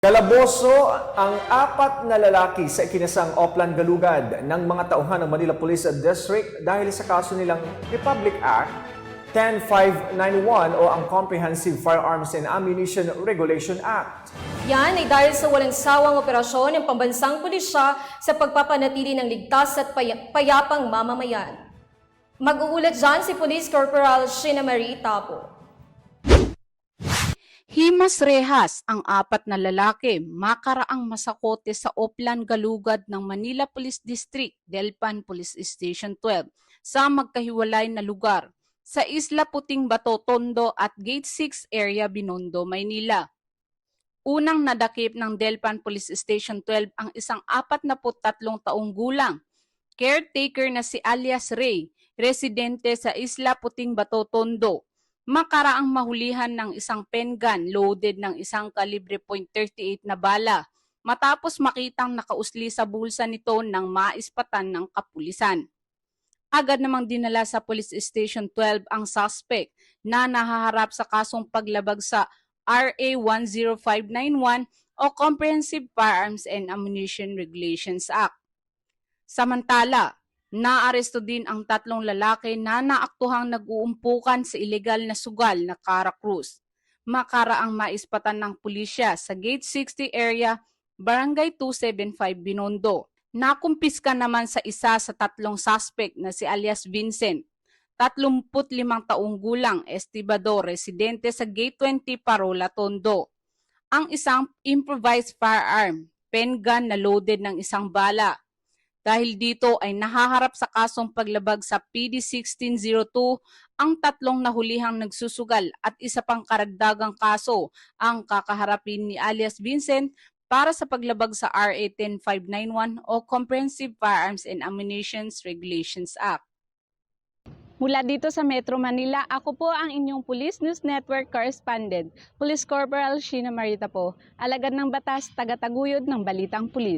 Kalaboso ang apat na lalaki sa ikinasang Oplan Galugad ng mga tauhan ng Manila Police District dahil sa kaso nilang Republic Act 10591 o ang Comprehensive Firearms and Ammunition Regulation Act. Yan ay dahil sa walang sawang operasyon ng pambansang pulisya sa pagpapanatili ng ligtas at payapang mamamayan. Mag-uulat dyan si Police Corporal Sheena Marie Tapo. Himas rehas ang apat na lalaki makaraang masakote sa Oplan Galugad ng Manila Police District, Delpan Police Station 12 sa magkahiwalay na lugar sa Isla Puting Bato, Tondo at Gate 6 area, Binondo, Maynila. Unang nadakip ng Delpan Police Station 12 ang isang 43 taong gulang, caretaker na si alias Ray, residente sa Isla Puting Bato, Tondo. Makaraang mahulihan ng isang pen gun loaded ng isang kalibre .38 na bala matapos makitang nakausli sa bulsa nito ng maispatan ng kapulisan. Agad namang dinala sa Police Station 12 ang suspect na nahaharap sa kasong paglabag sa RA 10591 o Comprehensive Firearms and Ammunition Regulations Act. Samantala, naaresto din ang tatlong lalaki na naaktuhang nag-uumpukan sa ilegal na sugal na Carakruz. Makaraang maispatan ng pulisya sa Gate 60 area, Barangay 275 Binondo. Nakumpiska naman sa isa sa tatlong suspect na si alias Vincent, 35 taong gulang, estibador, residente sa Gate 20 Parola, Tondo. Ang isang improvised firearm, pen gun na loaded ng isang bala. Dahil dito ay nahaharap sa kasong paglabag sa PD 1602 ang tatlong nahulihang nagsusugal at isa pang karagdagang kaso ang kakaharapin ni alias Vincent para sa paglabag sa RA 10591 o Comprehensive Firearms and Ammunition Regulations Act. Mula dito sa Metro Manila, ako po ang inyong Police News Network Correspondent, Police Corporal Sheena Marie Tapo, alagad ng batas, tagataguyod ng Balitang Pulis.